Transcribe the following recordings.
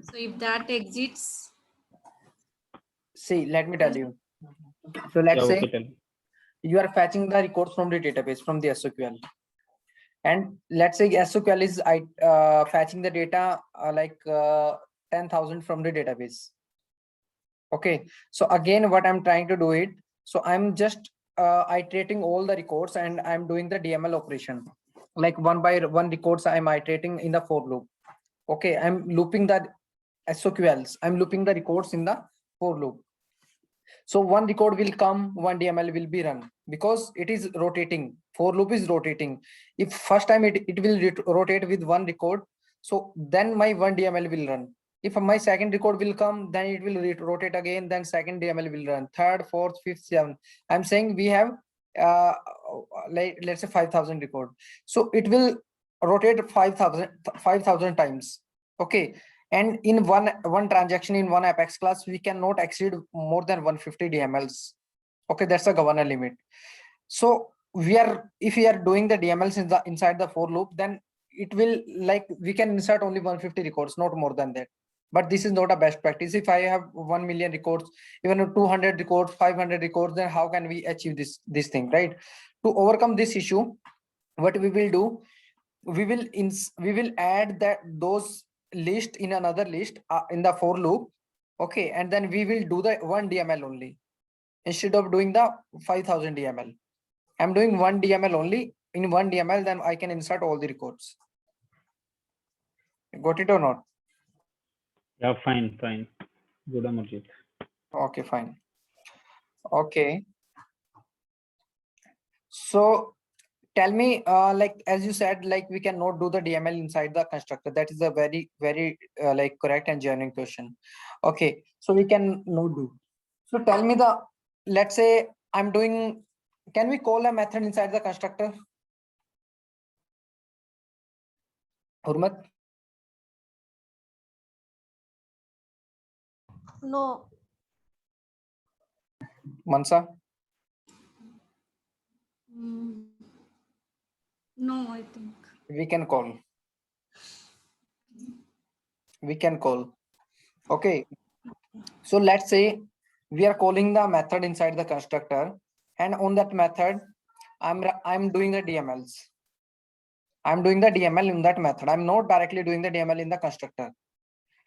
So if that exits, See, let me tell you. So let's Yeah, say okay, tell me. you are fetching the records from the database, from the SQL. And let's say SQL is fetching the data 10,000 from the database. Okay, so again, what I'm trying to do it, so I'm just iterating all the records and I'm doing the DML operation. Like one by one records I'm iterating in the for loop. Okay, I'm looping the SQLs, I'm looping the records in the for loop. So one record will come, one DML will be run because it is rotating. For loop is rotating. If first time it will rotate with one record, so then my one DML will run. If my second record will come, then it will rotate again, then second DML will run. Third, fourth, fifth, seventh. I'm saying we have let's say 5,000 record. So it will rotate 5,000 times. Okay, and in one transaction in one Apex class, we cannot exceed more than 150 DMLs. Okay, that's the governor limit. So if we are doing the DMLs inside the for loop, then it will we can insert only 150 records, not more than that. But this is not a best practice. If I have 1 million records, even 200 records, 500 records, then how can we achieve this thing, right? To overcome this issue, what we will do, we will add those list in another list in the for loop. Okay, and then we will do the one DML only instead of doing the 5,000 DML. I'm doing one DML only. In one DML, then I can insert all the records. Got it or not? Yeah, fine. Good, Amarjit. Okay, fine. Okay. So tell me, as you said, we cannot do the DML inside the constructor. That is a very correct and genuine question. Okay, so we can not do. So tell me let's say I'm doing, can we call a method inside the constructor? Hurmat? No. Mansa? no, I think. We can call. We can call. Okay. So let's say we are calling the method inside the constructor, and on that method, I'm doing the DMLs. I'm doing the DML in that method. I'm not directly doing the DML in the constructor.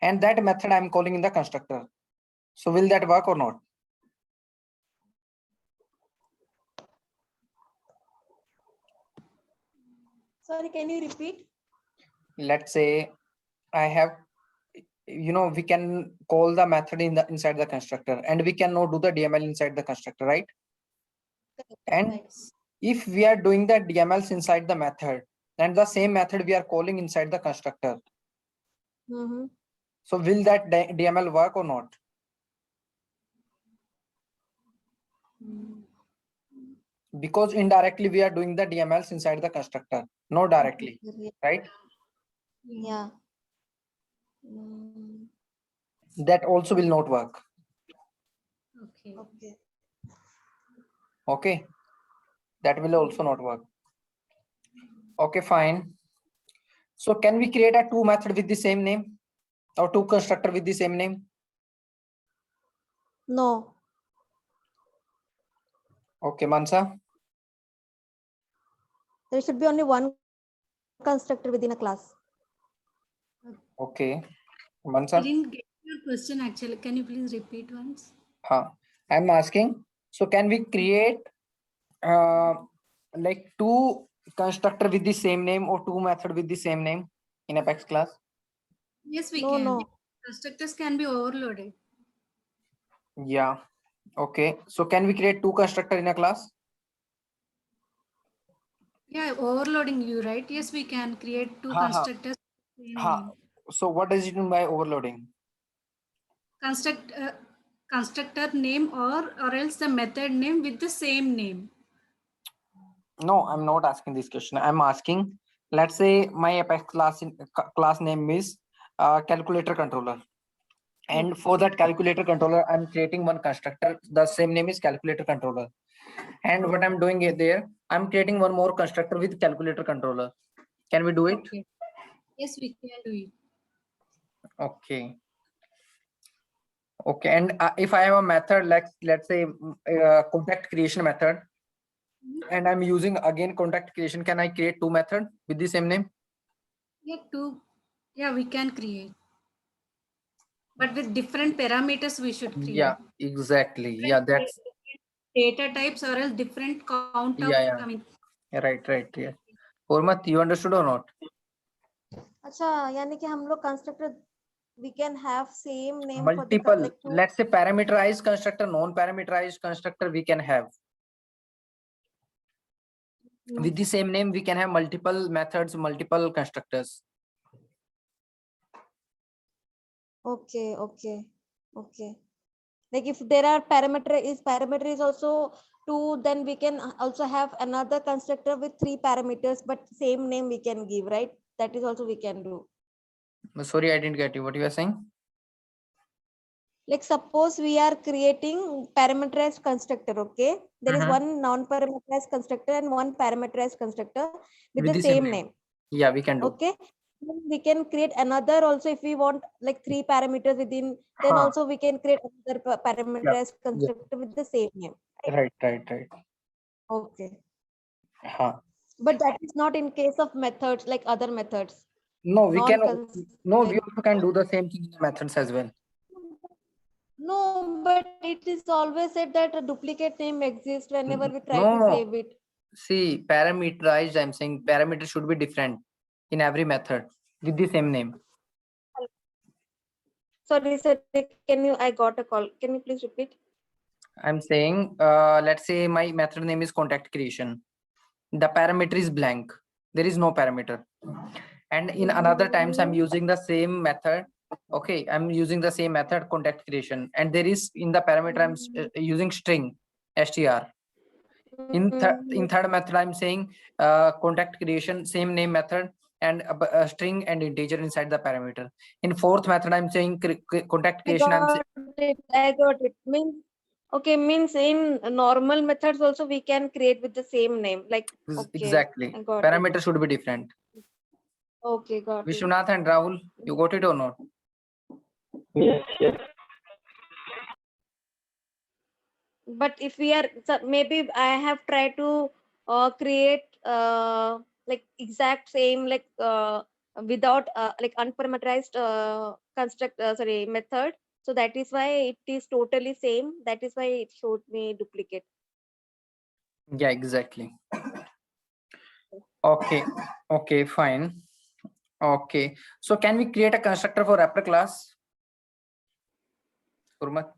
And that method I'm calling in the constructor. So will that work or not? Sorry, can you repeat? Let's say I have, we can call the method inside the constructor, and we cannot do the DML inside the constructor, right? And Right. if we are doing the DMLs inside the method, and the same method we are calling inside the constructor. So will that DML work or not? Because indirectly we are doing the DMLs inside the constructor, not directly, right? Yeah. That also will not work. Okay. Okay, that will also not work. Okay, fine. So can we create a two method with the same name or two constructor with the same name? No. Okay, Mansa. There should be only one constructor within a class. Okay, I Mansa. didn't get your question actually. Can you please repeat once? I'm asking, so can we create two constructor with the same name or two method with the same name in Apex class? Yes, we No, can. no. Constructors can be overloaded. Yeah. Okay, so can we create two constructor in a class? Yeah, overloading you, right? Yes, we can create two constructors. So what does it mean by overloading? Constructor name or else the method name with the same name. No, I'm not asking this question. I'm asking, let's say my Apex class name is calculator controller. And for that calculator controller, I'm creating one constructor. The same name is calculator controller. And what I'm doing there, I'm creating one more constructor with calculator controller. Can we do it? Okay. Yes, we can do it. Okay. Okay, and if I have a method, let's say contact creation method, and I'm using again contact creation, can I create two methods with the same name? Yeah, we can create. But with different parameters we should create. Yeah, exactly. Yeah, that's Data types or else different count of, yeah. I mean, Right. Yeah. Hormat, you understood or not? अच्छा यानी कि हम लोग constructor we can have same name for the Multiple, like two. let's say parameterized constructor, non-parameterized constructor we can have. With the same name, we can have multiple methods, multiple constructors. Okay. Like if there are parameter is also 2, then we can also have another constructor with 3 parameters, but same name we can give, right? That is also we can do. Sorry, I didn't get you. What you are saying? Like suppose we are creating parameterized constructor, okay? There is one non-parameterized constructor and one parameterized constructor with the same name. Yeah, we can do. Okay. Then we can create another also if we want like 3 parameters within, then also we can create another parameterized constructor with the same name. Right. Okay. Huh. But that is not in case of methods like other methods. No, we can. Non-cons- No, like- we also can do the same thing in the methods as well. No, but it is always said that a duplicate name exists whenever we try to No. save it. See, parameterized, I'm saying parameter should be different in every method with the same name. Sorry, I got a call. Can you please repeat? I'm saying, let's say my method name is contact creation. The parameter is blank. There is no parameter. And in another times, I'm using the same method. Okay, I'm using the same method contact creation. And there is in the parameter, I'm using string, str. In third method, I'm saying contact creation, same name method, and a string and integer inside the parameter. In fourth method, I'm saying contact creation. I got it. Means in normal methods also we can create with the same name. Like Exactly. I got Parameter it. should be different. Okay, got it. Vishwanath and Rahul, you got it or not? Yes. But if we are maybe I have tried to create like exact same like without like unparameterized method, so that is why it is totally same, that is why it showed me duplicate. Yeah, exactly. Okay, fine. Okay, so can we create a constructor for wrapper class? Urmat?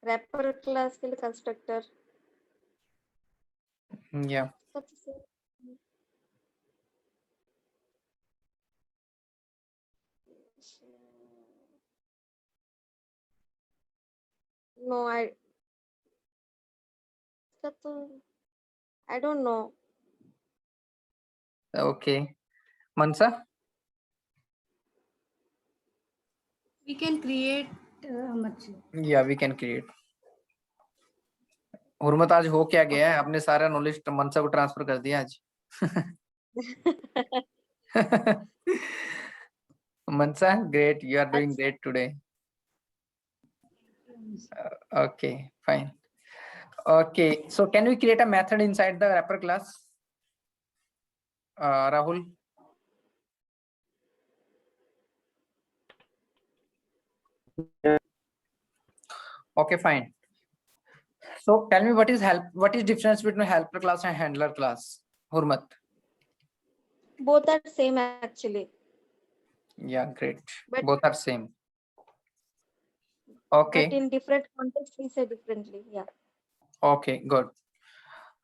Wrapper class के लिए constructor. Yeah. No, I don't know. Okay. Mansa? we can create Yeah, we can create. हुरमत आज हो क्या गया है, आपने सारा knowledge मनसा को ट्रांसफर कर दिया आज. Mansa, great, you are doing great today. Okay, fine. Okay, so can we create a method inside the wrapper class? Rahul? Okay, fine. So tell me what is difference between helper class and handler class? Hurmat? Both are same actually. Yeah, great. But- Both are same. Okay. But in different contexts we say differently. Yeah. Okay, good.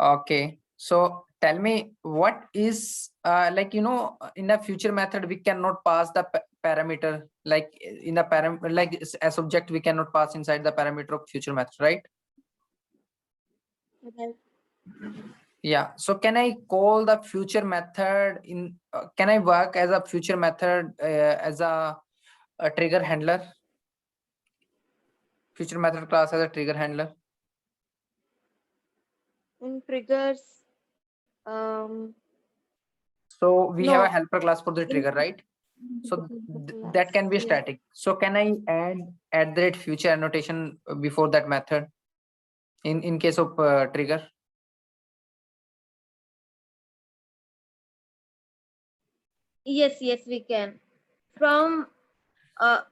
Okay, so tell me what is like, you know, in a future method we cannot pass the parameter, like in the parameter, like as object we cannot pass inside the parameter of future method, right? Okay. Yeah, so can I call the future method in can I work as a future method as a trigger handler? Future method class as a trigger handler? In triggers, So we no. have a helper class for the trigger, right? So that can be Yeah. static. So can I add the future annotation before that method in case of trigger? Yes, we can. From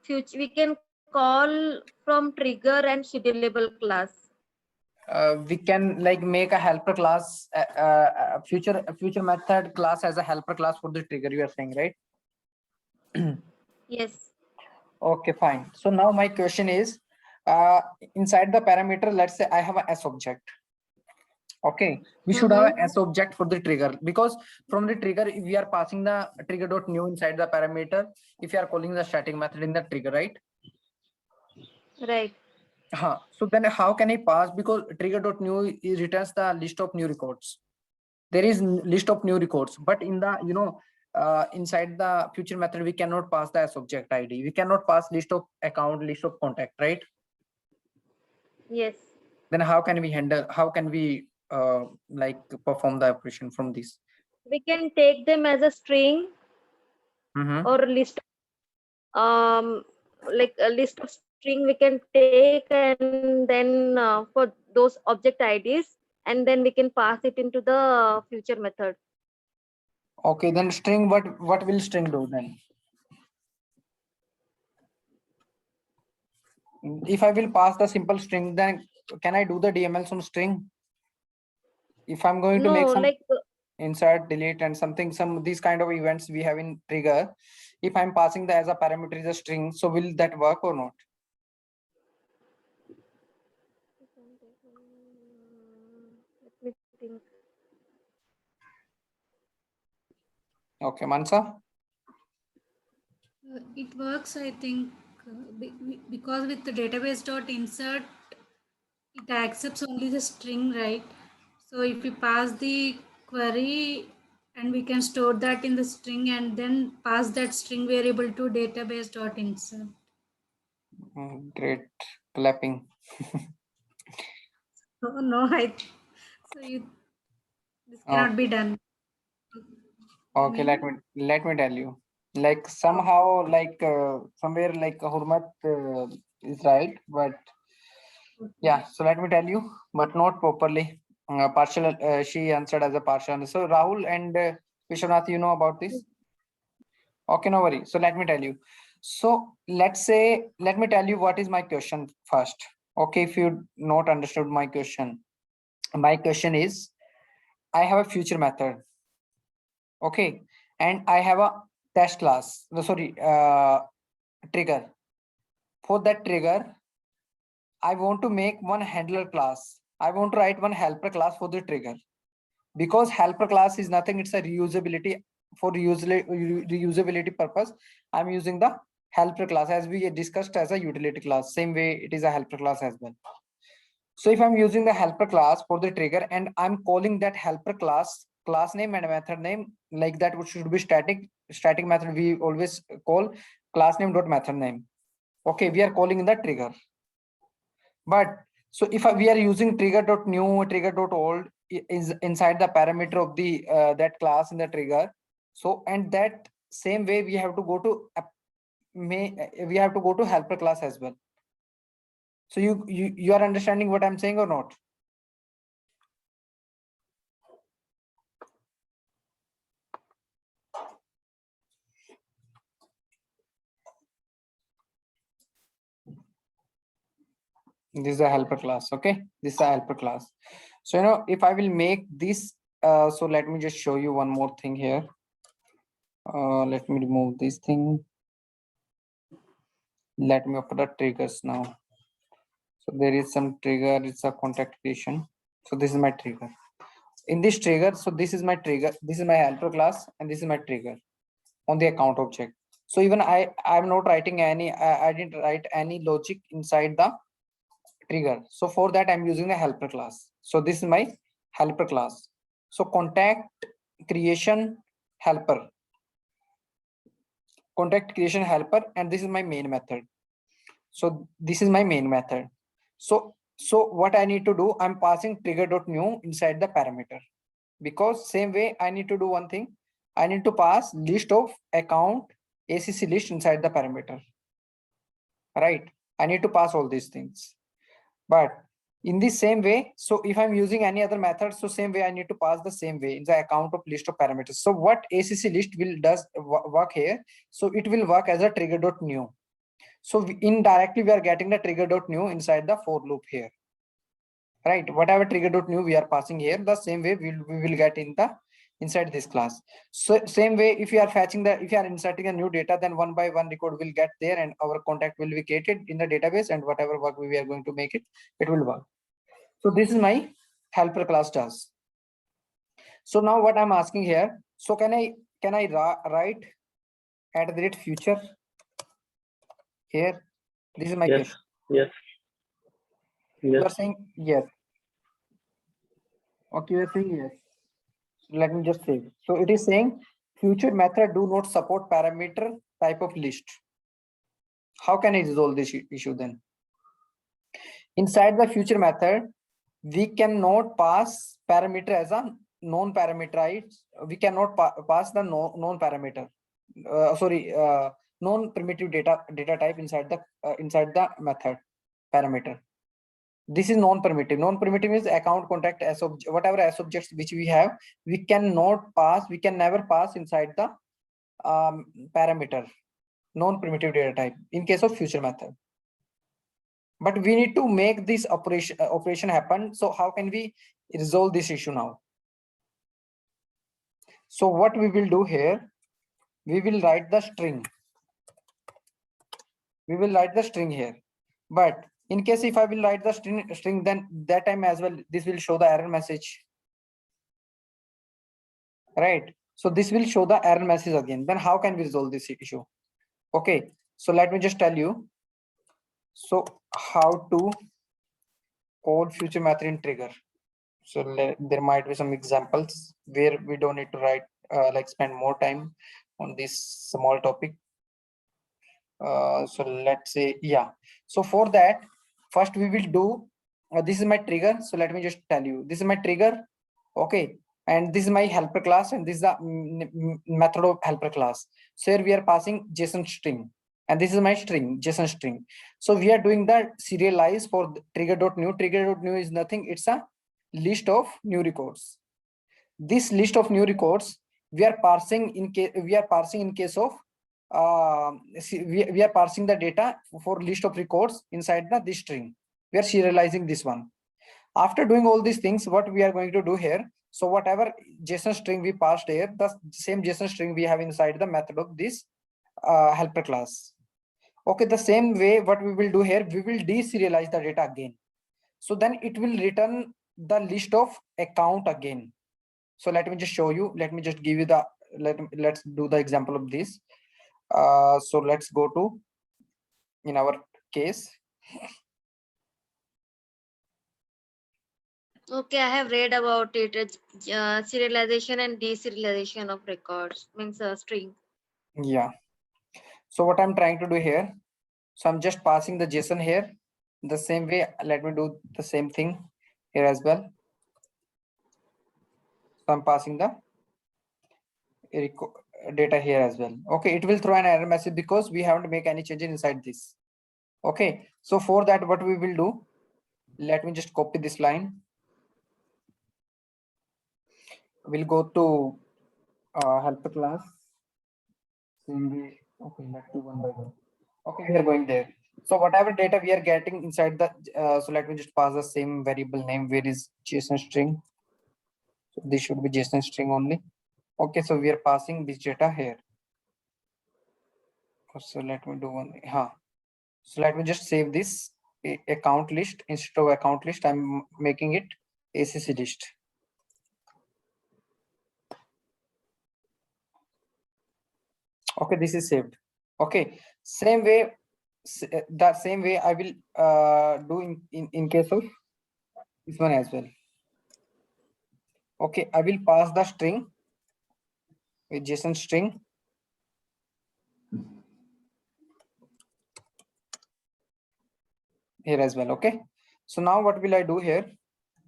future, we can call from trigger and schedulable class. We can like make a helper class, future method class as a helper class for the trigger, you are saying, right? Yes. Okay, fine. So now my question is, inside the parameter, let's say I have a S object. Okay, we should have a S object for the trigger, because from the trigger we are passing the trigger dot new inside the parameter if you are calling the static method in the trigger, right? Right. So then how can I pass, because trigger dot new returns the list of new records. There is list of new records, but in the inside the future method we cannot pass the S object ID. We cannot pass list of account, list of contact, right? Yes. Then how can we handle, how can we like perform the operation from this? We can take them as a string Mhm. or list. Like a list of string we can take, and then for those object IDs, and then we can pass it into the future method. Okay, then string, what will string do then? If I will pass the simple string, then can I do the DMLs on string? If I'm going to make No, some like insert, delete, and something, some these kind of events we have in trigger, if I'm passing the as a parameter is a string, so will that work or not? let me think. Okay, Mansa. It works, I think, because with the database dot insert, it accepts only the string, right? So if we pass the query and we can store that in the string and then pass that string variable to database dot insert. Great clapping. Oh no, so this Oh, cannot be done. You okay, let mean? me tell you. Like somehow, like somewhere, like Hurmat is right, but yeah. So let me tell you, but not properly. Partial. She answered as a partial answer. So Rahul and Vishwanath, you know about this? Okay, no worry. So let me tell you. So let's say, let me tell you what is my question first. Okay, if you not understood my question is, I have a future method. Okay, and I have a test class. No, sorry, trigger. For that trigger, I want to make one handler class. I want to write one helper class for the trigger, because helper class is nothing. It's a reusability, for reusability purpose. I'm using the helper class as we discussed as a utility class. Same way it is a helper class as well. So if I'm using the helper class for the trigger and I'm calling that helper class name and method name, like that which should be static method, we always call class name dot method name. Okay, we are calling in the trigger. But so if we are using trigger dot new, trigger dot old is inside the parameter of the that class in the trigger. So and that same way we have to go to we have to go to helper class as well. So you are understanding what I'm saying or not? This is a helper class. Okay, this is a helper class. So if I will make this, so let me just show you one more thing here. Let me remove this thing. Let me open the triggers now. So there is some trigger, it's a contact creation. So this is my trigger. In this trigger, so this is my trigger, this is my helper class, and this is my trigger on the account object. So even I'm not writing any, I didn't write any logic inside the trigger. So for that I'm using the helper class. So this is my helper class. So contact creation helper, and this is my main method. So this is my main method. So what I need to do, I'm passing trigger dot new inside the parameter, because same way I need to do one thing. I need to pass list of account ACC list inside the parameter, right? I need to pass all these things. But in the same way, so if I'm using any other method, so same way I need to pass the same way in the account of list of parameters. So what ACC list will work here? So it will work as a trigger.new. So indirectly we are getting the trigger.new inside the for loop here, right? Whatever trigger.new we are passing here, the same way we will get in the inside this class. So same way, if you are fetching if you are inserting a new data, then one by one record will get there and our contact will be created in the database, and whatever work we are going to make it will work. So this is my helper class does. So now what I'm asking here, so can I write at the rate future here? This is my Yes. question. Yes. You are Yes. saying yes. Okay, you are saying yes. Let me just say. So it is saying future method do not support parameter type of list. How can I resolve this issue then? Inside the future method, we cannot pass parameter as a non-parameterized. We cannot pass the non parameter. Non-primitive data type inside the method parameter. This is non-primitive. Non-primitive is account contact as whatever as objects which we have, we cannot pass, we can never pass inside the parameter non-primitive data type in case of future method. But we need to make this operation happen. So how can we resolve this issue now? So what we will do here, we will write the string. We will write the string here. But in case if I will write the string, then that time as well, this will show the error message. Right. So this will show the error message again. Then how can we resolve this issue? Okay. So let me just tell you. So how to call future method in trigger. So there might be some examples where we don't need to write like spend more time on this small topic. So let's say, yeah. So for that, first we will do this is my trigger. So let me just tell you, this is my trigger. Okay. And this is my helper class, and this is the method of helper class. So here we are passing JSON string, and this is my string, JSON string. So we are doing the serialize for trigger.new. Trigger.new is nothing, it's a list of new records. This list of new records we are parsing in case of we are parsing the data for list of records inside this string. We are serializing this one. After doing all these things, what we are going to do here, so whatever JSON string we passed here, the same JSON string we have inside the method of this helper class. Okay, the same way what we will do here, we will deserialize the data again. So then it will return the list of account again. So let me just show you. Let me just give you the let's do the example of this. So let's go to in our case. Okay, I have read about it. It's serialization and deserialization of records, means string. Yeah. So what I'm trying to do here, so I'm just passing the JSON here. The same way, let me do the same thing here as well. So I'm passing the data here as well. Okay, it will throw an error message because we haven't make any changes inside this. Okay, so for that, what we will do, let me just copy this line. We'll go to helper class. Same way. Okay, let's do one by one. Okay, we are going there. So whatever data we are getting inside the, so let me just pass the same variable name, where is JSON string. So this should be JSON string only. Okay, so we are passing this data here. So let me do one. So let me just save this account list. Instead of account list, I'm making it ACC list. Okay, this is saved. Okay, same way, that same way I will do in case of this one as well. Okay, I will pass the string with JSON string. Here as well. Okay, so now what will I do here?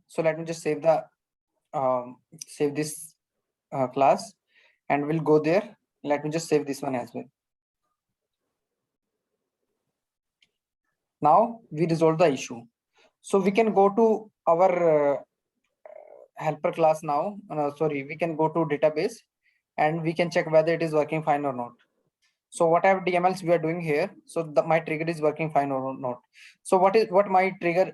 So let me just save the save this class, and we'll go there. Let me just save this one as well. Now we resolve the issue. So we can go to our helper class now. Sorry, we can go to database and we can check whether it is working fine or not. So whatever DMLs we are doing here, so my trigger is working fine or not. So what my trigger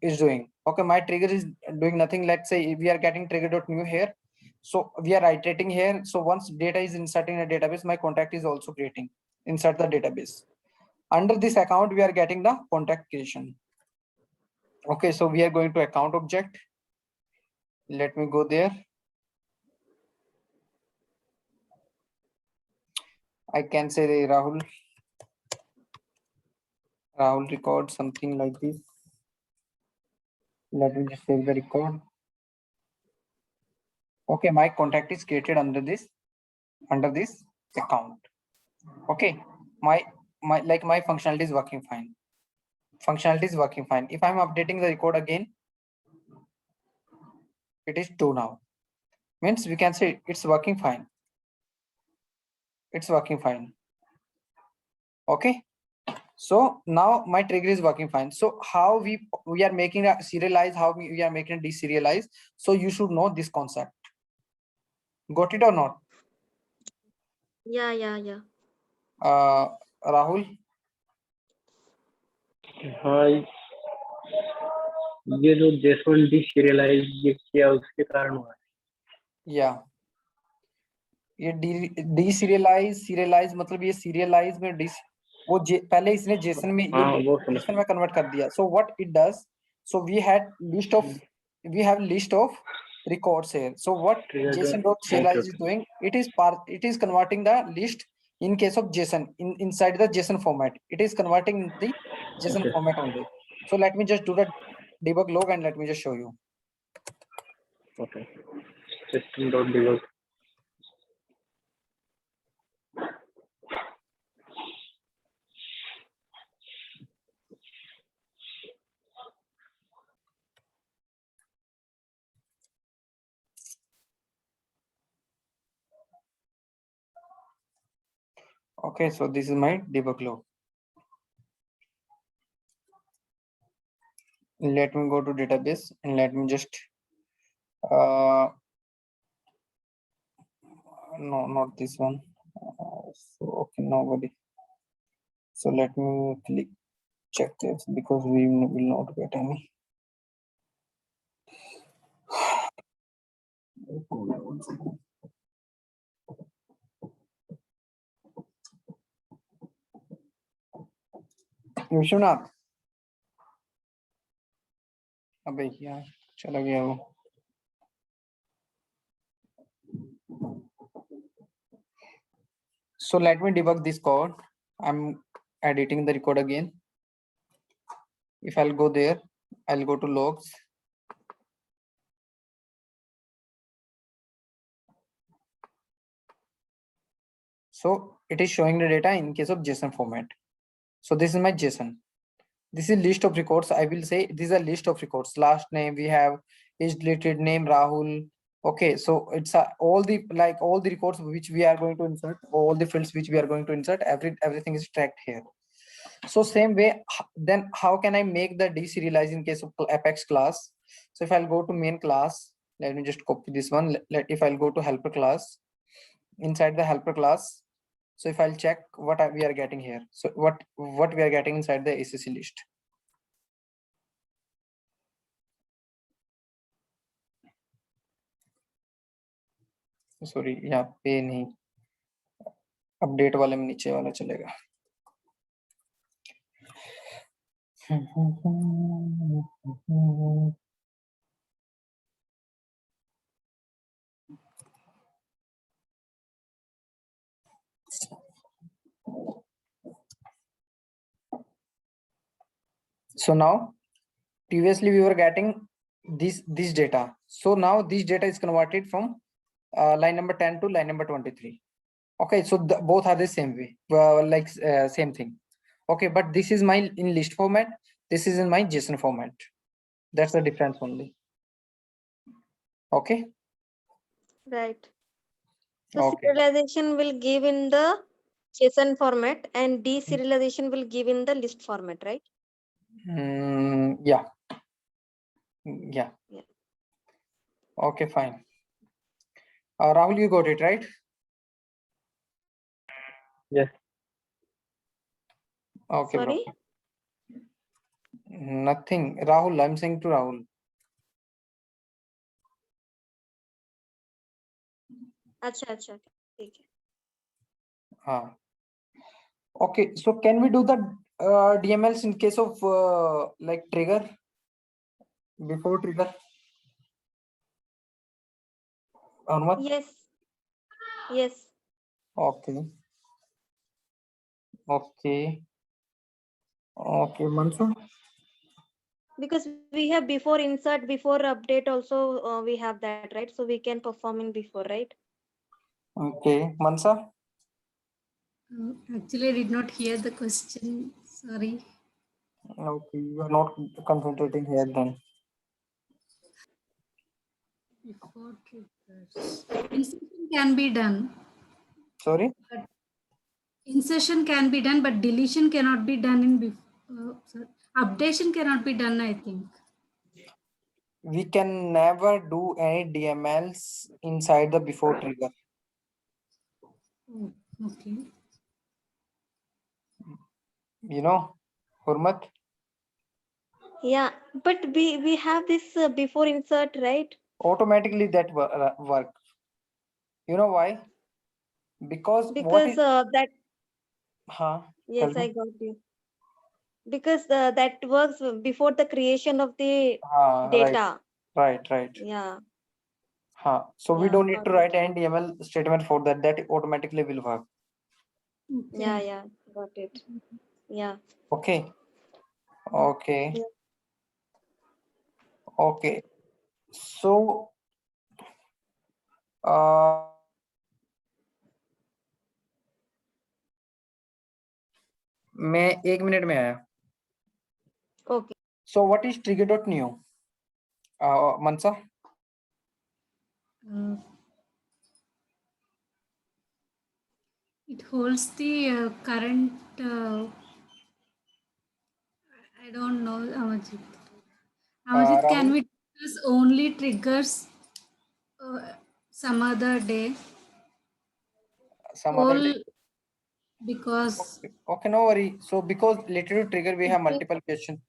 is doing? Okay, my trigger is doing nothing. Let's say we are getting trigger.new here. So we are iterating here. So once data is inserting a database, my contact is also creating insert the database. Under this account, we are getting the contact creation. Okay, so we are going to account object. Let me go there. I can say the Rahul record something like this. Let me just save the record. Okay, my contact is created under this account. Okay, my functionality is working fine. If I'm updating the record again, it is 2 now. Means we can say it's working fine. It's working fine. Okay. So now my trigger is working fine. So how we are making a serialize, how we are making a deserialize. So you should know this concept. Got it or not? Yeah. Rahul? हाँ, ये जो JSON deserialize ये किया उसके कारण हुआ है। Yeah. ये deserialize serialize मतलब ये serialize में वो पहले इसने JSON में JSON में कन्वर्ट कर दिया. So what it does? So we have list of records here. So what JSON.serialize is doing? It is converting the list in case of JSON inside the JSON format. It is converting the JSON format only. So let me just do the debug log and let me just show you. Okay. System.debug. Okay, so this is my debug log. Let me go to database and let me just no, not this one. So okay, nobody. So let me click check this because we will not get any. Vishwanath अबे यार चला गया वो. So let me debug this code. I'm editing the record again. If I'll go there, I'll go to logs. So it is showing the data in case of JSON format. So this is my JSON. This is list of records. I will say this is a list of records. Last name we have is deleted name Rahul. Okay, so it's all the records which we are going to insert, all the fields which we are going to insert, everything is tracked here. So same way, then how can I make the deserialize in case of Apex class? So if I'll go to main class, let me just copy this one. If I'll go to helper class, inside the helper class, so if I'll check what we are getting here. So what we are getting inside the ACC list. Sorry यहाँ पे नहीं, update वाले में नीचे वाला चलेगा. So now previously we were getting this data. So now this data is converted from line number 10 to line number 23. Okay, so both are the same way, same thing. Okay, but this is my in list format, this is in my JSON format. That's the difference only. Okay, Right. So okay. serialization will give in the JSON format and deserialization will give in the list format, right? Yeah. Yeah. Yeah. Okay, fine. Rahul, you got it, right? Yes. Okay, bro. Sorry. Nothing. Rahul, I'm saying to Rahul. अच्छा ठीक है. Okay, so can we do the DMLs in case of like trigger, before trigger? Anumat? Yes. Yes. Okay. Okay. Okay, Mansoor? Because we have before insert, before update also we have that, right? So we can perform in before, right? Okay, Mansa? Actually, I did not hear the question. Sorry. Okay, you are not concentrating here then. Before triggers. Insertion can be done. Sorry? But insertion can be done, but deletion cannot be done in before. Sorry. Updation cannot be done, I think. We can never do any DMLs inside the before trigger. Oh, okay. You know, Hurmat? Yeah, but we have this before insert, right? Automatically that work. You know why? Because what is, Because that, huh? Tell yes, me. I got you. Because that works before the creation of the Right, data. right. Yeah, So we yeah, don't need got to it. write any DML statement for that. That automatically will work. Yeah, Okay. yeah, got it. Yeah. Okay. Okay. Yeah. Okay. So, uh, मैं 1 minute में आया. Okay. So what is trigger.new? Mansa? It holds the current. I don't know, Amajit. Amajit, can Rahul? we discuss only triggers some other day? Some other Whole, day. because Okay, no worry. So because later to trigger we have okay, multiple questions.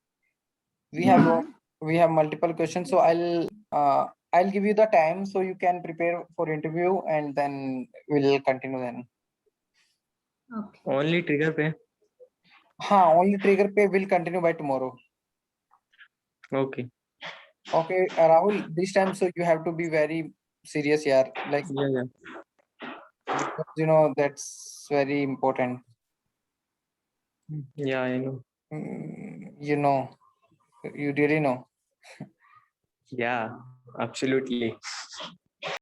We have yeah, multiple questions. So I'll give you the time so you can prepare for interview and then we'll continue then. okay. Only trigger पे. Only trigger pay will continue by tomorrow. Okay. Okay, Rahul, this time so you have to be very serious here, like, Yeah. because you know that's very important. Yeah, I know. You know, you really know. Yeah, absolutely.